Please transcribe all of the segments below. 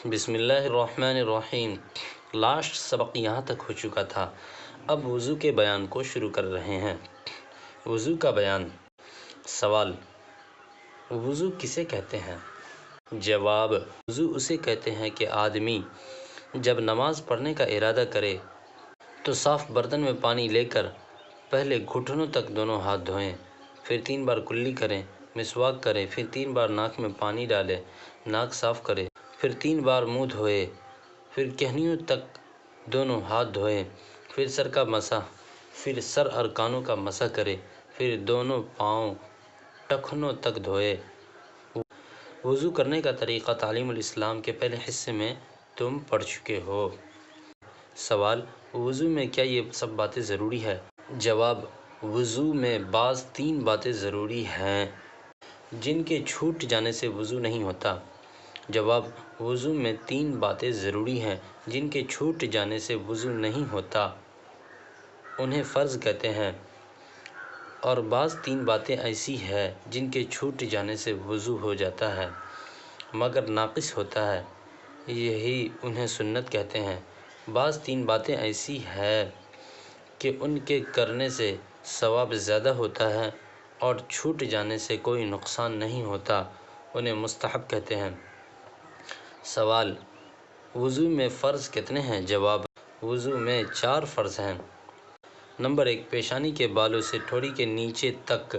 بسم اللہ الرحمن الرحیم۔ لاسٹ سبق یہاں تک ہو چکا تھا، اب وضو کے بیان کو شروع کر رہے ہیں۔ وضو کا بیان۔ سوال: وضو کسے کہتے ہیں؟ جواب: وضو اسے کہتے ہیں کہ آدمی جب نماز پڑھنے کا ارادہ کرے تو صاف برتن میں پانی لے کر پہلے گھٹنوں تک دونوں ہاتھ دھوئیں، پھر 3 بار کلی کریں، مسواک کریں، پھر 3 بار ناک میں پانی ڈالیں، ناک صاف کریں، پھر 3 بار منہ دھوئیں، پھر کہنیوں تک دونوں ہاتھ دھوئیں، پھر سر کا مسح، پھر سر اور کانوں کا مسح کرے، پھر دونوں پاؤں ٹخنوں تک دھوئے۔ وضو کرنے کا طریقہ تعلیم الاسلام کے پہلے حصے میں تم پڑھ چکے ہو۔ سوال: وضو میں کیا یہ سب باتیں ضروری ہے؟ جواب: وضو میں بعض 3 باتیں ضروری ہیں جن کے چھوٹ جانے سے وضو نہیں ہوتا۔ جواب: وضو میں 3 باتیں ضروری ہیں جن کے چھوٹ جانے سے وضو نہیں ہوتا، انہیں فرض کہتے ہیں، اور بعض 3 باتیں ایسی ہیں جن کے چھوٹ جانے سے وضو ہو جاتا ہے مگر ناقص ہوتا ہے، یہی انہیں سنت کہتے ہیں۔ بعض 3 باتیں ایسی ہیں کہ ان کے کرنے سے ثواب زیادہ ہوتا ہے اور چھوٹ جانے سے کوئی نقصان نہیں ہوتا، انہیں مستحب کہتے ہیں۔ سوال: وضو میں فرض کتنے ہیں؟ جواب: وضو میں 4 فرض ہیں۔ نمبر 1: پیشانی کے بالوں سے ٹھوڑی کے نیچے تک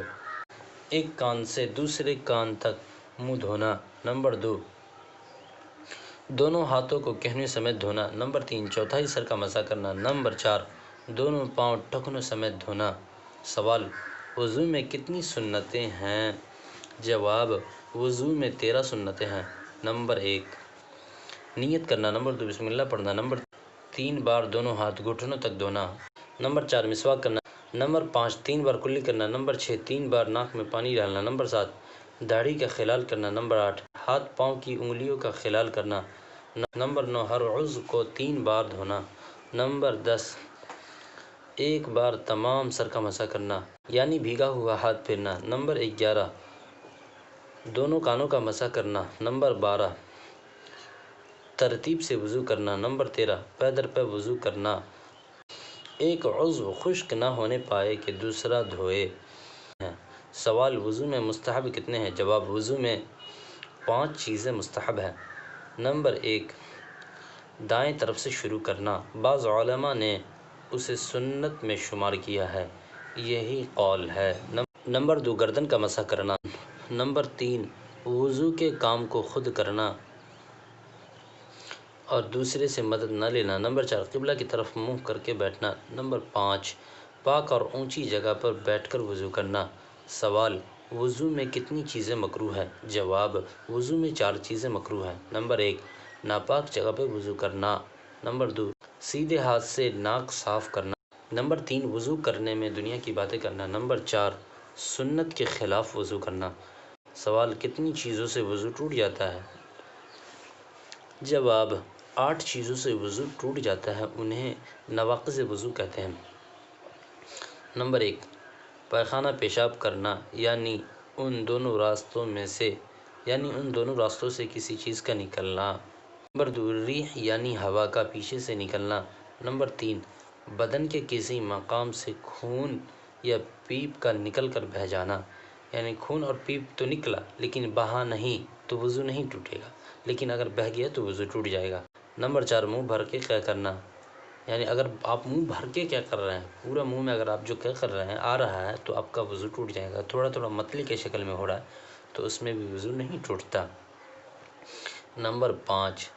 ایک کان سے دوسرے کان تک منہ دھونا۔ نمبر 2: دونوں ہاتھوں کو کہنیوں سمیت دھونا۔ نمبر 3: چوتھائی سر کا مسح کرنا۔ نمبر 4: دونوں پاؤں ٹخنوں سمیت دھونا۔ سوال: وضو میں کتنی سنتیں ہیں؟ جواب: وضو میں 13 سنتیں ہیں۔ نمبر 1: نیت کرنا۔ نمبر 2: بسم اللہ پڑھنا۔ نمبر 3: بار دونوں ہاتھ گھٹنوں تک دھونا۔ نمبر 4: مسواک کرنا۔ نمبر 5: 3 بار کلی کرنا۔ نمبر 6: 3 بار ناک میں پانی ڈالنا۔ نمبر 7: داڑھی کا خلال کرنا۔ نمبر 8: ہاتھ پاؤں کی انگلیوں کا خلال کرنا۔ نمبر 9: ہر عضو کو 3 بار دھونا۔ نمبر 10: ایک بار تمام سر کا مسح کرنا یعنی بھیگا ہوا ہاتھ پھیرنا۔ نمبر 11: دونوں کانوں کا مسح کرنا۔ نمبر 12: ترتیب سے وضو کرنا۔ نمبر 13: پے در پے وضو کرنا، ایک عضو خشک نہ ہونے پائے کہ دوسرا دھوئے۔ سوال: وضو میں مستحب کتنے ہیں؟ جواب: وضو میں 5 چیزیں مستحب ہیں۔ نمبر 1: دائیں طرف سے شروع کرنا، بعض علماء نے اسے سنت میں شمار کیا ہے، یہی قول ہے۔ نمبر 2: گردن کا مسح کرنا۔ نمبر 3: وضو کے کام کو خود کرنا اور دوسرے سے مدد نہ لینا۔ نمبر 4: قبلہ کی طرف منہ کر کے بیٹھنا۔ نمبر 5: پاک اور اونچی جگہ پر بیٹھ کر وضو کرنا۔ سوال: وضو میں کتنی چیزیں مکروہ ہیں؟ جواب: وضو میں 4 چیزیں مکروہ ہیں۔ نمبر 1: ناپاک جگہ پر وضو کرنا۔ نمبر 2: سیدھے ہاتھ سے ناک صاف کرنا۔ نمبر 3: وضو کرنے میں دنیا کی باتیں کرنا۔ نمبر 4: سنت کے خلاف وضو کرنا۔ سوال: کتنی چیزوں سے وضو ٹوٹ جاتا ہے؟ جواب: 8 چیزوں سے وضو ٹوٹ جاتا ہے، انہیں نواقض وضو کہتے ہیں۔ نمبر 1: پائخانہ پیشاب کرنا یعنی ان دونوں راستوں سے کسی چیز کا نکلنا۔ نمبر 2: ریح یعنی ہوا کا پیچھے سے نکلنا۔ نمبر 3: بدن کے کسی مقام سے خون یا پیپ کا نکل کر بہہ جانا، یعنی خون اور پیپ تو نکلا لیکن بہا نہیں تو وضو نہیں ٹوٹے گا، لیکن اگر بہہ گیا تو وضو ٹوٹ جائے گا۔ نمبر 4: منہ بھر کے قے کرنا، یعنی اگر آپ منہ بھر کے قے کر رہے ہیں، پورا منہ میں اگر آپ جو قے کر رہے ہیں آ رہا ہے تو آپ کا وضو ٹوٹ جائے گا۔ تھوڑا تھوڑا متلی کے شکل میں ہو رہا ہے تو اس میں بھی وضو نہیں ٹوٹتا۔ نمبر 5: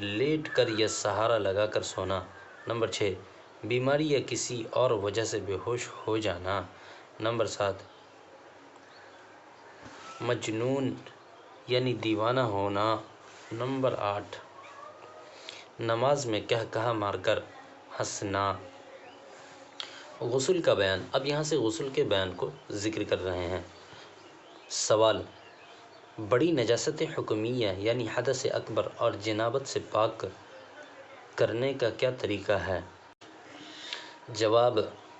لیٹ کر یا سہارا لگا کر سونا۔ نمبر 6: بیماری یا کسی اور وجہ سے بے ہوش ہو جانا۔ نمبر 7: مجنون یعنی دیوانہ ہونا۔ نمبر 8: نماز میں کہا مار کر ہنسنا۔ غسل کا بیان۔ اب یہاں سے غسل کے بیان کو ذکر کر رہے ہیں۔ سوال: بڑی نجاست حکمیہ یعنی حدث اکبر اور جنابت سے پاک کرنے کا کیا طریقہ ہے؟ جواب: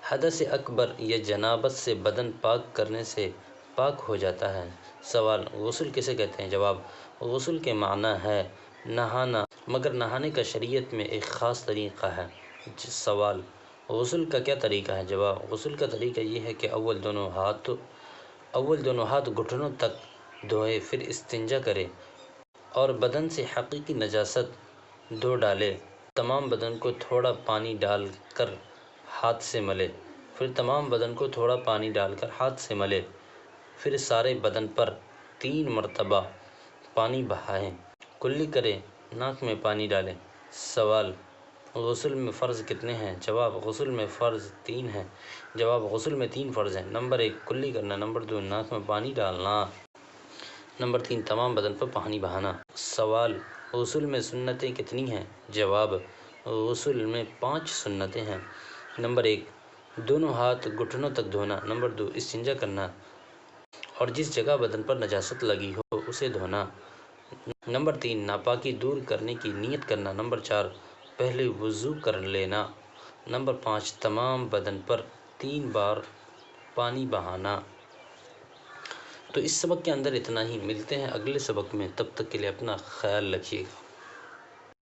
حدث اکبر یا جنابت سے بدن پاک کرنے سے پاک ہو جاتا ہے۔ سوال: غسل کسے کہتے ہیں؟ جواب: غسل کے معنی ہے نہانا، مگر نہانے کا شریعت میں ایک خاص طریقہ ہے۔ سوال، غسل کا کیا طریقہ ہے؟ جواب، غسل کا طریقہ یہ ہے کہ اول دونوں ہاتھ گھٹنوں تک دھوئے، پھر استنجا کرے اور بدن سے حقیقی نجاست دھو ڈالے۔ تمام بدن کو تھوڑا پانی ڈال کر ہاتھ سے ملے، پھر سارے بدن پر 3 مرتبہ پانی بہائیں، کلی کریں، ناک میں پانی ڈالیں۔ سوال، غسل میں فرض کتنے ہیں؟ جواب، غسل میں فرض 3 ہیں۔ جواب، غسل میں 3 فرض ہیں۔ نمبر 1 کلی کرنا، نمبر 2 ناک میں پانی ڈالنا، نمبر 3 تمام بدن پر پانی بہانا۔ سوال، غسل میں سنتیں کتنی ہیں؟ جواب، غسل میں 5 سنتیں ہیں۔ نمبر 1 دونوں ہاتھ گھٹنوں تک دھونا، نمبر 2 استنجا کرنا اور جس جگہ بدن پر نجاست لگی ہو اسے دھونا، نمبر 3 ناپاکی دور کرنے کی نیت کرنا، نمبر 4 پہلے وضو کر لینا، نمبر 5 تمام بدن پر 3 بار پانی بہانا۔ تو اس سبق کے اندر اتنا ہی، ملتے ہیں اگلے سبق میں، تب تک کے لیے اپنا خیال رکھیے گا۔